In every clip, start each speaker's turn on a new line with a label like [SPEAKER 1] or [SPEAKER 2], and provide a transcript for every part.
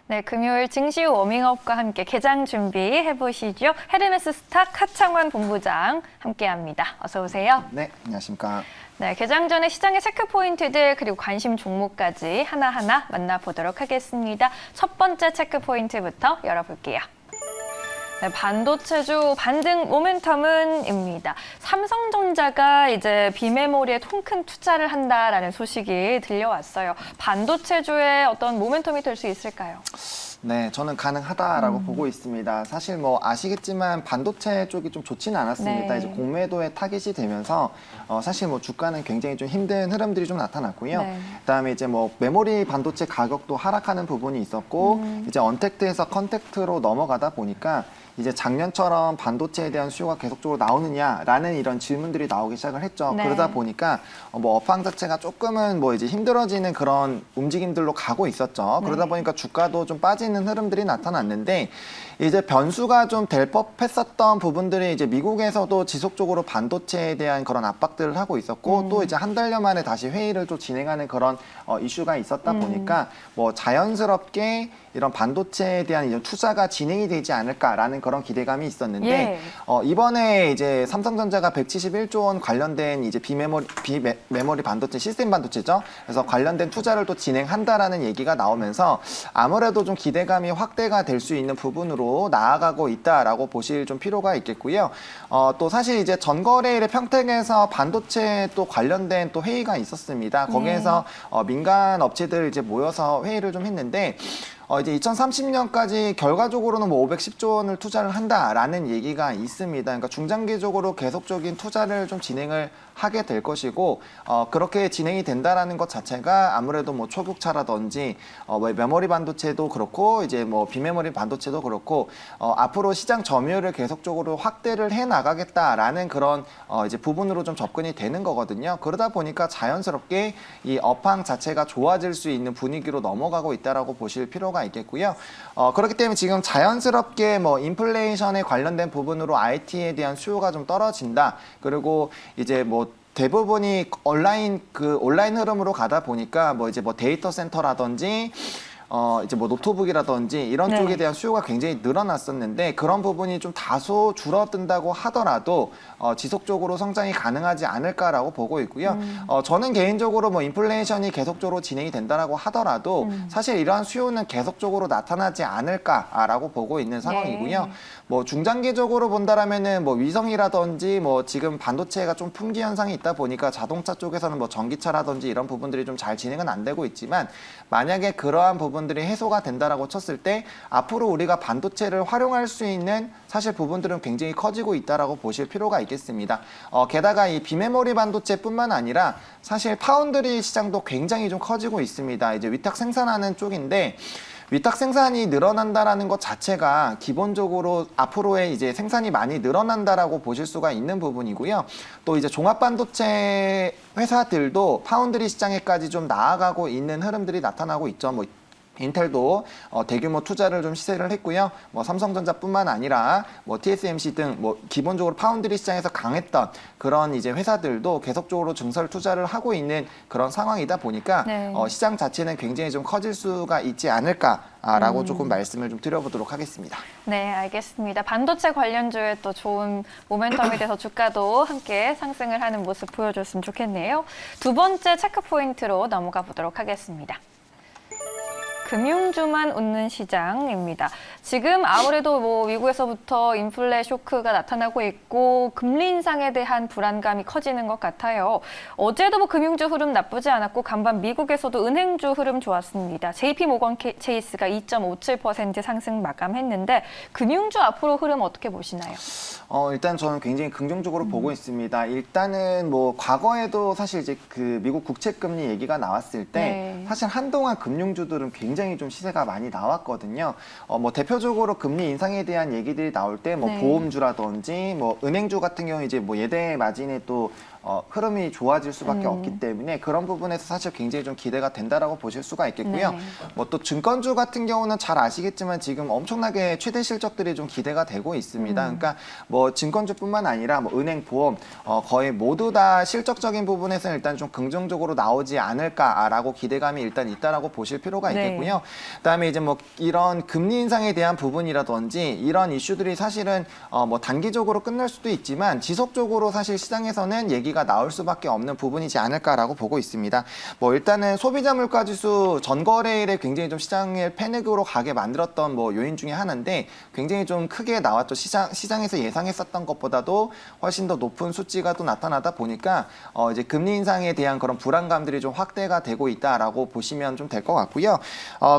[SPEAKER 1] 네, 금요일 증시 워밍업과 함께 개장 준비해 보시죠. 헤르메스 스탁 하창원 본부장 함께합니다. 어서 오세요.
[SPEAKER 2] 네, 안녕하십니까.
[SPEAKER 1] 네, 개장 전에 시장의 체크 포인트들 그리고 관심 종목까지 하나하나 만나보도록 하겠습니다. 첫 번째 체크 포인트부터 열어볼게요. 네, 반도체주 반등 모멘텀은입니다. 삼성전자가 이제 비메모리에 통큰 투자를 한다라는 소식이 들려왔어요. 반도체주의 어떤 모멘텀이 될 수 있을까요?
[SPEAKER 2] 네, 저는 가능하다라고 보고 있습니다. 사실 뭐 아시겠지만 반도체 쪽이 좀 좋지는 않았습니다.
[SPEAKER 1] 네.
[SPEAKER 2] 이제 공매도에 타깃이 되면서 사실 뭐 주가는 굉장히 좀 힘든 흐름들이 좀 나타났고요.
[SPEAKER 1] 네.
[SPEAKER 2] 그다음에 이제 뭐 메모리 반도체 가격도 하락하는 부분이 있었고 이제 언택트에서 컨택트로 넘어가다 보니까 이제 작년처럼 반도체에 대한 수요가 계속적으로 나오느냐라는 이런 질문들이 나오기 시작을 했죠.
[SPEAKER 1] 네.
[SPEAKER 2] 그러다 보니까 뭐 업황 자체가 조금은 뭐 이제 힘들어지는 그런 움직임들로 가고 있었죠. 그러다 보니까 주가도 좀 빠지는 흐름들이 나타났는데 이제 변수가 좀 될 법했었던 부분들이 이제 미국에서도 지속적으로 반도체에 대한 그런 압박들을 하고 있었고 또 이제 한 달여 만에 다시 회의를 또 진행하는 그런 이슈가 있었다 보니까 뭐 자연스럽게 이런 반도체에 대한 이런 투자가 진행이 되지 않을까라는 그런 기대감이 있었는데
[SPEAKER 1] 예.
[SPEAKER 2] 이번에 이제 삼성전자가 171조 원 관련된 이제 비메모리 반도체 시스템 반도체죠. 그래서 관련된 투자를 또 진행한다라는 얘기가 나오면서 아무래도 좀 기대감이 확대가 될 수 있는 부분으로 나아가고 있다라고 보실 좀 필요가 있겠고요. 또 사실 이제 전거래일의 평택에서 반도체 또 관련된 또 회의가 있었습니다. 거기에서 민간 업체들 이제 모여서 회의를 좀 했는데 이제 2030년까지 결과적으로는 뭐 510조 원을 투자를 한다라는 얘기가 있습니다. 그러니까 중장기적으로 계속적인 투자를 좀 진행을 하게 될 것이고 그렇게 진행이 된다라는 것 자체가 아무래도 뭐 초격차라든지 메모리 반도체도 그렇고 이제 뭐 비메모리 반도체도 그렇고 앞으로 시장 점유율을 계속적으로 확대를 해 나가겠다라는 그런 이제 부분으로 좀 접근이 되는 거거든요. 그러다 보니까 자연스럽게 이 업황 자체가 좋아질 수 있는 분위기로 넘어가고 있다라고 보실 필요가 있겠고요. 그렇기 때문에 지금 자연스럽게 뭐 인플레이션에 관련된 부분으로 IT에 대한 수요가 좀 떨어진다. 그리고 이제 뭐 대부분이 온라인 흐름으로 가다 보니까 뭐 이제 뭐 데이터 센터라든지 이제 뭐 노트북이라든지 이런
[SPEAKER 1] 네.
[SPEAKER 2] 쪽에 대한 수요가 굉장히 늘어났었는데 그런 부분이 좀 다소 줄어든다고 하더라도 지속적으로 성장이 가능하지 않을까라고 보고 있고요. 저는 개인적으로 뭐 인플레이션이 계속적으로 진행이 된다라고 하더라도 사실 이러한 수요는 계속적으로 나타나지 않을까라고 보고 있는 상황이고요.
[SPEAKER 1] 네.
[SPEAKER 2] 뭐 중장기적으로 본다라면은 뭐 위성이라든지 뭐 지금 반도체가 좀 품귀 현상이 있다 보니까 자동차 쪽에서는 뭐 전기차라든지 이런 부분들이 좀 잘 진행은 안 되고 있지만 만약에 그러한 부분들이 해소가 된다라고 쳤을 때 앞으로 우리가 반도체를 활용할 수 있는 사실 부분들은 굉장히 커지고 있다라고 보실 필요가 있겠습니다. 게다가 이 비메모리 반도체뿐만 아니라 사실 파운드리 시장도 굉장히 좀 커지고 있습니다. 이제 위탁 생산하는 쪽인데 위탁 생산이 늘어난다라는 것 자체가 기본적으로 앞으로의 이제 생산이 많이 늘어난다라고 보실 수가 있는 부분이고요. 또 이제 종합 반도체 회사들도 파운드리 시장에까지 좀 나아가고 있는 흐름들이 나타나고 있죠. 뭐 인텔도 대규모 투자를 좀 시세를 했고요. 뭐 삼성전자뿐만 아니라 뭐 TSMC 등 뭐 기본적으로 파운드리 시장에서 강했던 그런 이제 회사들도 계속적으로 증설 투자를 하고 있는 그런 상황이다 보니까
[SPEAKER 1] 네.
[SPEAKER 2] 시장 자체는 굉장히 좀 커질 수가 있지 않을까라고 조금 말씀을 좀 드려보도록 하겠습니다.
[SPEAKER 1] 네, 알겠습니다. 반도체 관련주의 또 좋은 모멘텀이 돼서 주가도 함께 상승을 하는 모습 보여줬으면 좋겠네요. 두 번째 체크 포인트로 넘어가 보도록 하겠습니다. 금융주만 웃는 시장입니다. 지금 아무래도 뭐 미국에서부터 인플레 쇼크가 나타나고 있고 금리 인상에 대한 불안감이 커지는 것 같아요. 어제도 뭐 금융주 흐름 나쁘지 않았고 간밤 미국에서도 은행주 흐름 좋았습니다. JP모건 체이스가 2.57% 상승 마감했는데 금융주 앞으로 흐름 어떻게 보시나요?
[SPEAKER 2] 일단 저는 굉장히 긍정적으로 보고 있습니다. 일단은 뭐 과거에도 사실 이제 그 미국 국채 금리 얘기가 나왔을 때
[SPEAKER 1] 네.
[SPEAKER 2] 사실 한동안 금융주들은 굉장히 좀 시세가 많이 나왔거든요. 뭐 대표적으로 금리 인상에 대한 얘기들이 나올 때 뭐
[SPEAKER 1] 네.
[SPEAKER 2] 보험주라든지 뭐 은행주 같은 경우 이제 뭐 예대 마진에 또 흐름이 좋아질 수밖에 없기 때문에 그런 부분에서 사실 굉장히 좀 기대가 된다라고 보실 수가 있겠고요.
[SPEAKER 1] 네.
[SPEAKER 2] 뭐 또 증권주 같은 경우는 잘 아시겠지만 지금 엄청나게 최대 실적들이 좀 기대가 되고 있습니다. 그러니까 뭐 증권주뿐만 아니라 뭐 은행, 보험 거의 모두 다 실적적인 부분에서는 일단 좀 긍정적으로 나오지 않을까라고 기대감이 일단 있다라고 보실 필요가
[SPEAKER 1] 네.
[SPEAKER 2] 있겠고요. 그다음에 이제 뭐 이런 금리 인상에 대한 부분이라든지 이런 이슈들이 사실은 뭐 단기적으로 끝날 수도 있지만 지속적으로 사실 시장에서는 얘기가 나올 수밖에 없는 부분이지 않을까라고 보고 있습니다. 뭐 일단은 소비자 물가 지수 전거래일에 굉장히 좀 시장을 패닉으로 가게 만들었던 뭐 요인 중에 하나인데 굉장히 좀 크게 나왔죠. 시장에서 예상했었던 것보다도 훨씬 더 높은 수치가 또 나타나다 보니까 이제 금리 인상에 대한 그런 불안감들이 좀 확대가 되고 있다라고 보시면 좀 될 것 같고요.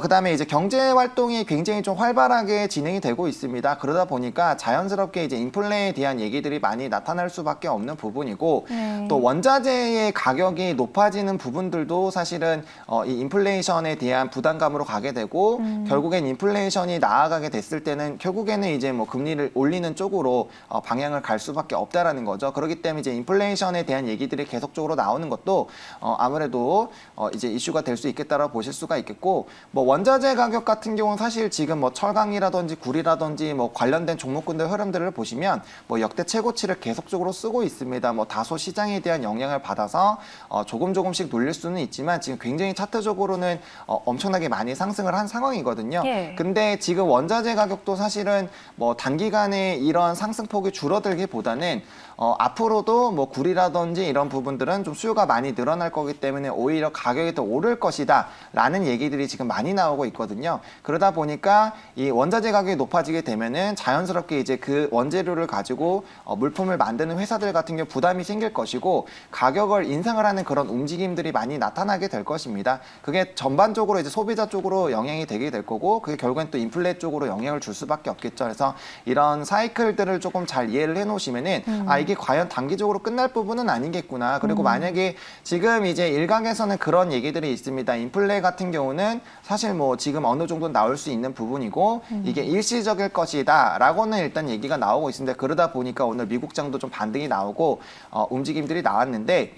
[SPEAKER 2] 그다음에 이제 경제 활동이 굉장히 좀 활발하게 진행이 되고 있습니다. 그러다 보니까 자연스럽게 이제 인플레에 대한 얘기들이 많이 나타날 수밖에 없는 부분이고 또 원자재의 가격이 높아지는 부분들도 사실은 이 인플레이션에 대한 부담감으로 가게 되고 결국엔 인플레이션이 나아가게 됐을 때는 결국에는 이제 뭐 금리를 올리는 쪽으로 방향을 갈 수밖에 없다라는 거죠. 그렇기 때문에 이제 인플레이션에 대한 얘기들이 계속적으로 나오는 것도 아무래도 이제 이슈가 될 수 있겠다라고 보실 수가 있겠고 뭐 원자재 가격 같은 경우는 사실 지금 뭐 철강이라든지 구리라든지 뭐 관련된 종목군들 흐름들을 보시면 뭐 역대 최고치를 계속적으로 쓰고 있습니다. 뭐 다소 시장에 대한 영향을 받아서 조금씩 눌릴 수는 있지만 지금 굉장히 차트적으로는 엄청나게 많이 상승을 한 상황이거든요.
[SPEAKER 1] 예.
[SPEAKER 2] 근데 지금 원자재 가격도 사실은 뭐 단기간에 이런 상승폭이 줄어들기보다는 앞으로도 뭐 구리라든지 이런 부분들은 좀 수요가 많이 늘어날 거기 때문에 오히려 가격이 더 오를 것이다 라는 얘기들이 지금 많이 나오고 있거든요. 그러다 보니까 이 원자재 가격이 높아지게 되면은 자연스럽게 이제 그 원재료를 가지고 물품을 만드는 회사들 같은 경우 부담이 생길 것이고 가격을 인상을 하는 그런 움직임들이 많이 나타나게 될 것입니다. 그게 전반적으로 이제 소비자 쪽으로 영향이 되게 될 거고 그게 결국엔 또 인플레 쪽으로 영향을 줄 수밖에 없겠죠. 그래서 이런 사이클들을 조금 잘 이해를 해 놓으시면은 이게 과연 단기적으로 끝날 부분은 아니겠구나. 그리고 만약에 지금 이제 일각에서는 그런 얘기들이 있습니다. 인플레 같은 경우는 사실 뭐 지금 어느 정도 나올 수 있는 부분이고 이게 일시적일 것이다 라고는 일단 얘기가 나오고 있습니다. 그러다 보니까 오늘 미국장도 좀 반등이 나오고 움직임들이 나왔는데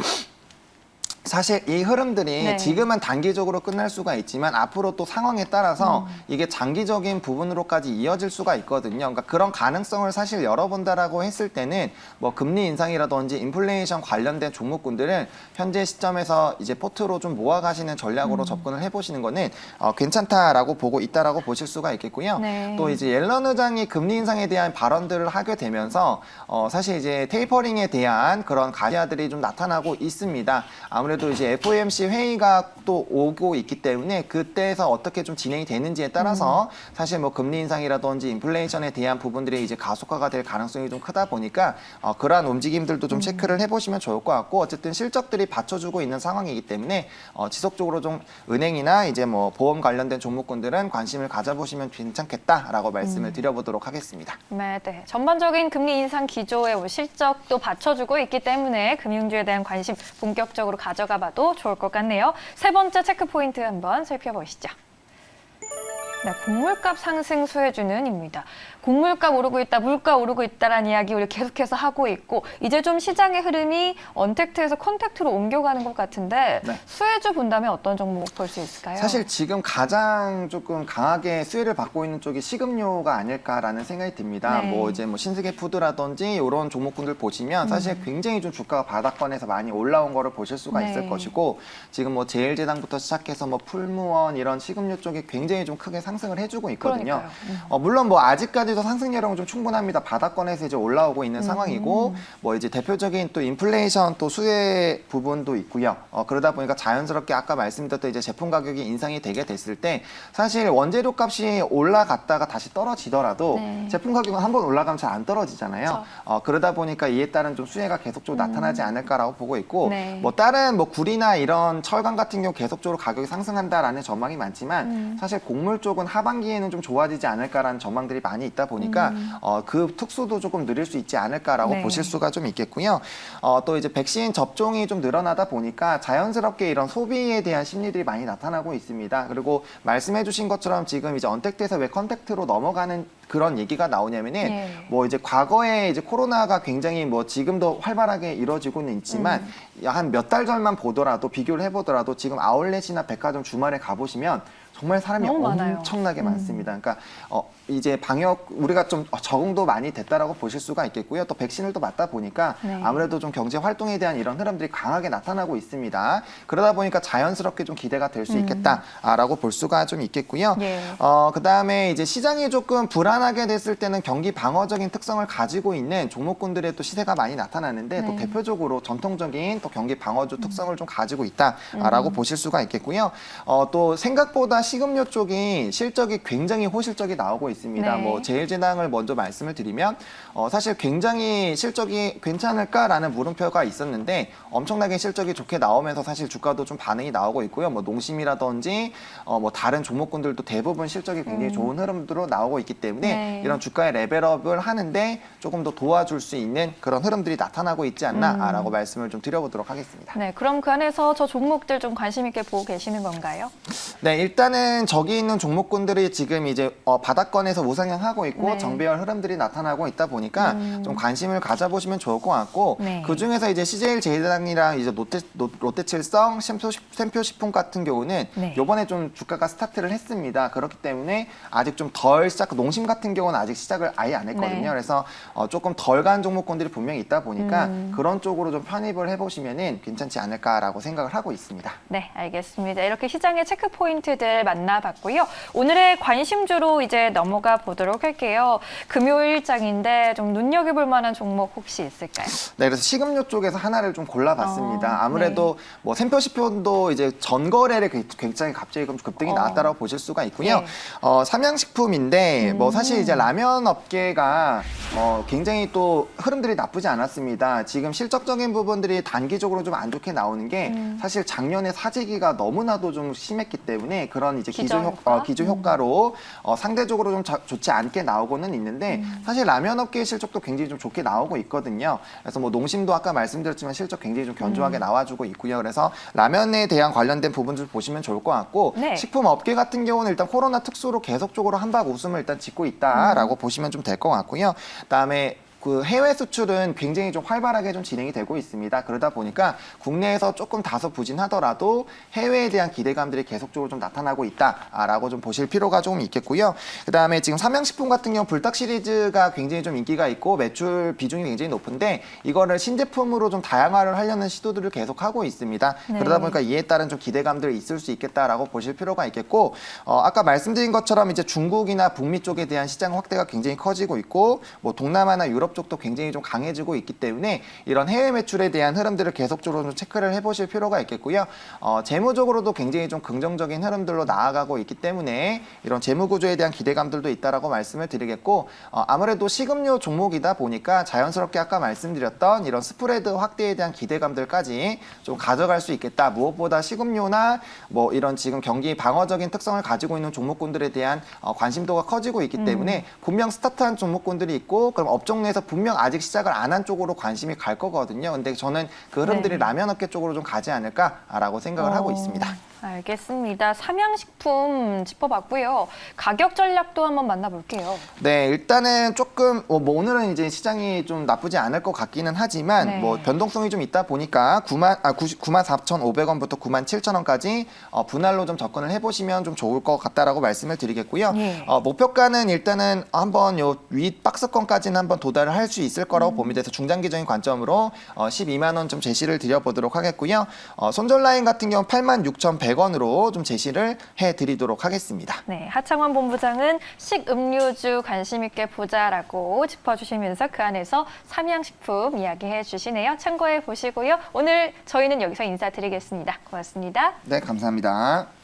[SPEAKER 2] 사실 이 흐름들이
[SPEAKER 1] 네.
[SPEAKER 2] 지금은 단기적으로 끝날 수가 있지만 앞으로 또 상황에 따라서 이게 장기적인 부분으로까지 이어질 수가 있거든요. 그러니까 그런 가능성을 사실 열어본다라고 했을 때는 뭐 금리 인상이라든지 인플레이션 관련된 종목군들은 현재 시점에서 이제 포트로 좀 모아가시는 전략으로 접근을 해보시는 거는 괜찮다라고 보고 있다라고 보실 수가 있겠고요.
[SPEAKER 1] 네.
[SPEAKER 2] 또 이제 옐런 의장이 금리 인상에 대한 발언들을 하게 되면서 사실 이제 테이퍼링에 대한 그런 가시화들이 좀 나타나고 있습니다. 아무래도 이제 FOMC 회의가 또 오고 있기 때문에 그때에서 어떻게 좀 진행이 되는지에 따라서 사실 뭐 금리 인상이라든지 인플레이션에 대한 부분들이 이제 가속화가 될 가능성이 좀 크다 보니까 그러한 움직임들도 좀 체크를 해보시면 좋을 것 같고 어쨌든 실적들이 받쳐주고 있는 상황이기 때문에 지속적으로 좀 은행이나 이제 뭐 보험 관련된 종목군들은 관심을 가져보시면 괜찮겠다라고 말씀을 드려보도록 하겠습니다.
[SPEAKER 1] 네. 전반적인 금리 인상 기조의 실적도 받쳐주고 있기 때문에 금융주에 대한 관심 본격적으로 가져가 봐도 좋을 것 같네요. 세 번째 체크 포인트 한번 살펴보시죠. 네, 곡물값 상승 수혜주는입니다. 곡물값 오르고 있다, 물가 오르고 있다라는 이야기 우리 계속해서 하고 있고 이제 좀 시장의 흐름이 언택트에서 컨택트로 옮겨가는 것 같은데
[SPEAKER 2] 네.
[SPEAKER 1] 수혜주 본다면 어떤 종목 볼 수 있을까요?
[SPEAKER 2] 사실 지금 가장 조금 강하게 수혜를 받고 있는 쪽이 식음료가 아닐까라는 생각이 듭니다.
[SPEAKER 1] 네.
[SPEAKER 2] 뭐 이제 뭐 신세계 푸드라든지 이런 종목군들 보시면 사실 굉장히 좀 주가가 바닥권에서 많이 올라온 거를 보실 수가
[SPEAKER 1] 네.
[SPEAKER 2] 있을 것이고 지금 뭐 제일제당부터 시작해서 뭐 풀무원 이런 식음료 쪽이 굉장히 좀 크게 상승을 해주고 있거든요. 물론 뭐 아직까지도 상승 여력은 좀 충분합니다. 바닥권에서 이제 올라오고 있는 상황이고 뭐 이제 대표적인 또 인플레이션 또 수혜 부분도 있고요. 그러다 보니까 자연스럽게 아까 말씀드렸던 이제 제품 가격이 인상이 되게 됐을 때 사실 원재료 값이 올라갔다가 다시 떨어지더라도
[SPEAKER 1] 네.
[SPEAKER 2] 제품 가격은 한번 올라가면 잘 안 떨어지잖아요. 그러다 보니까 이에 따른 좀 수혜가 계속적으로 나타나지 않을까라고 보고 있고
[SPEAKER 1] 네.
[SPEAKER 2] 뭐 다른 뭐 구리나 이런 철강 같은 경우 계속적으로 가격이 상승한다라는 전망이 많지만 사실 곡물 쪽은 쪽은 하반기에는 좀 좋아지지 않을까라는 전망들이 많이 있다 보니까 그 특수도 조금 느릴 수 있지 않을까라고
[SPEAKER 1] 네.
[SPEAKER 2] 보실 수가 좀 있겠고요. 또 이제 백신 접종이 좀 늘어나다 보니까 자연스럽게 이런 소비에 대한 심리들이 많이 나타나고 있습니다. 그리고 말씀해주신 것처럼 지금 이제 언택트에서 왜 컨택트로 넘어가는 그런 얘기가 나오냐면은
[SPEAKER 1] 예.
[SPEAKER 2] 뭐 이제 과거에 이제 코로나가 굉장히 뭐 지금도 활발하게 이루어지고는 있지만 한 몇 달 전만 보더라도 비교를 해보더라도 지금 아울렛이나 백화점 주말에 가보시면 정말 사람이
[SPEAKER 1] 너무 많아요.
[SPEAKER 2] 엄청나게 많습니다. 그러니까 이제 방역 우리가 좀 적응도 많이 됐다라고 보실 수가 있겠고요. 또 백신을 또 맞다 보니까
[SPEAKER 1] 네.
[SPEAKER 2] 아무래도 좀 경제 활동에 대한 이런 흐름들이 강하게 나타나고 있습니다. 그러다 보니까 자연스럽게 좀 기대가 될 수 있겠다라고 볼 수가 좀 있겠고요.
[SPEAKER 1] 예.
[SPEAKER 2] 그다음에 이제 시장이 조금 불안하게 됐을 때는 경기 방어적인 특성을 가지고 있는 종목군들의 또 시세가 많이 나타나는데 또
[SPEAKER 1] 네.
[SPEAKER 2] 대표적으로 전통적인 또 경기 방어주 특성을 좀 가지고 있다라고 보실 수가 있겠고요. 또 생각보다 식음료 쪽이 실적이 굉장히 호실적이 나오고 있습니다.
[SPEAKER 1] 네.
[SPEAKER 2] 뭐 제일제당을 먼저 말씀을 드리면 사실 굉장히 실적이 괜찮을까라는 물음표가 있었는데 엄청나게 실적이 좋게 나오면서 사실 주가도 좀 반응이 나오고 있고요. 뭐 농심이라든지 뭐 다른 종목군들도 대부분 실적이 굉장히 좋은 흐름으로 나오고 있기 때문에
[SPEAKER 1] 네.
[SPEAKER 2] 이런 주가의 레벨업을 하는데 조금 더 도와줄 수 있는 그런 흐름들이 나타나고 있지 않나라고 말씀을 좀 드려보도록 하겠습니다.
[SPEAKER 1] 네, 그럼 그 안에서 저 종목들 좀 관심 있게 보고 계시는 건가요?
[SPEAKER 2] 네, 일단은 저기 있는 종목군들이 지금 이제 바닥권에서 우상향하고 있고
[SPEAKER 1] 네.
[SPEAKER 2] 정배열 흐름들이 나타나고 있다 보니까 좀 관심을 가져보시면 좋을 것 같고
[SPEAKER 1] 네.
[SPEAKER 2] 그 중에서 이제 CJ 제일제당이랑 이제 롯데칠성, 샘표식품 같은 경우는
[SPEAKER 1] 네.
[SPEAKER 2] 요번에 좀 주가가 스타트를 했습니다. 그렇기 때문에 아직 좀 덜 시작, 농심 같은 경우는 아직 시작을 아예 안 했거든요.
[SPEAKER 1] 네.
[SPEAKER 2] 그래서 조금 덜 간 종목군들이 분명히 있다 보니까 그런 쪽으로 좀 편입을 해보시면은 괜찮지 않을까라고 생각을 하고 있습니다.
[SPEAKER 1] 네, 알겠습니다. 이렇게 시장의 체크 포인트들 만나봤고요. 오늘의 관심주로 이제 넘어가 보도록 할게요. 금요일장인데 좀 눈여겨볼 만한 종목 혹시 있을까요?
[SPEAKER 2] 네, 그래서 식음료 쪽에서 하나를 좀 골라봤습니다. 아무래도
[SPEAKER 1] 네.
[SPEAKER 2] 뭐 샘표식품도 이제 전거래를 굉장히 갑자기 좀 급등이 나왔다라고 보실 수가 있고요.
[SPEAKER 1] 네.
[SPEAKER 2] 삼양식품인데 뭐 사실 이제 라면 업계가 굉장히 또 흐름들이 나쁘지 않았습니다. 지금 실적적인 부분들이 단기적으로 좀 안 좋게 나오는 게 사실 작년에 사재기가 너무나도 좀 심했기 때문에 그런 이제 기저 효과로 상대적으로 좀 좋지 않게 나오고는 있는데 사실 라면 업계의 실적도 굉장히 좀 좋게 나오고 있거든요. 그래서 뭐 농심도 아까 말씀드렸지만 실적 굉장히 좀 견조하게 나와주고 있고요. 그래서 라면에 대한 관련된 부분들 보시면 좋을 것 같고
[SPEAKER 1] 네.
[SPEAKER 2] 식품 업계 같은 경우는 일단 코로나 특수로 계속적으로 한박 웃음을 일단 짓고 있다라고 보시면 좀 될 것 같고요. 그다음에 그 해외 수출은 굉장히 좀 활발하게 좀 진행이 되고 있습니다. 그러다 보니까 국내에서 조금 다소 부진하더라도 해외에 대한 기대감들이 계속적으로 좀 나타나고 있다라고 좀 보실 필요가 좀 있겠고요. 그다음에 지금 삼양식품 같은 경우 불닭 시리즈가 굉장히 좀 인기가 있고 매출 비중이 굉장히 높은데 이거를 신제품으로 좀 다양화를 하려는 시도들을 계속하고 있습니다.
[SPEAKER 1] 네.
[SPEAKER 2] 그러다 보니까 이에 따른 좀 기대감들이 있을 수 있겠다라고 보실 필요가 있겠고 아까 말씀드린 것처럼 이제 중국이나 북미 쪽에 대한 시장 확대가 굉장히 커지고 있고 뭐 동남아나 유럽 쪽도 굉장히 좀 강해지고 있기 때문에 이런 해외 매출에 대한 흐름들을 계속적으로 좀 체크를 해보실 필요가 있겠고요. 재무적으로도 굉장히 좀 긍정적인 흐름들로 나아가고 있기 때문에 이런 재무 구조에 대한 기대감들도 있다라고 말씀을 드리겠고 아무래도 식음료 종목이다 보니까 자연스럽게 아까 말씀드렸던 이런 스프레드 확대에 대한 기대감들까지 좀 가져갈 수 있겠다. 무엇보다 식음료나 뭐 이런 지금 경기 방어적인 특성을 가지고 있는 종목군들에 대한 관심도가 커지고 있기 때문에 분명 스타트한 종목군들이 있고 그럼 업종 내에서 분명 아직 시작을 안 한 쪽으로 관심이 갈 거거든요. 근데 저는 그 흐름들이
[SPEAKER 1] 네.
[SPEAKER 2] 라면 업계 쪽으로 좀 가지 않을까라고 생각을 하고 있습니다.
[SPEAKER 1] 알겠습니다. 삼양식품 짚어봤고요. 가격 전략도 한번 만나볼게요.
[SPEAKER 2] 네, 일단은 조금 뭐 오늘은 이제 시장이 좀 나쁘지 않을 것 같기는 하지만
[SPEAKER 1] 네.
[SPEAKER 2] 뭐 변동성이 좀 있다 보니까 94,500원부터 97,000원까지 분할로 좀 접근을 해보시면 좀 좋을 것 같다라고 말씀을 드리겠고요.
[SPEAKER 1] 예.
[SPEAKER 2] 목표가는 일단은 한번 요 위 박스권까지는 한번 도달을 할 수 있을 거라고 봅니다. 그래서 중장기적인 관점으로 12만 원 좀 제시를 드려보도록 하겠고요. 손절 라인 같은 경우 86,100원으로 좀 제시를 해드리도록 하겠습니다.
[SPEAKER 1] 네, 하창원 본부장은 식음료주 관심 있게 보자라고 짚어주시면서 그 안에서 삼양식품 이야기해 주시네요. 참고해 보시고요. 오늘 저희는 여기서 인사드리겠습니다. 고맙습니다.
[SPEAKER 2] 네, 감사합니다.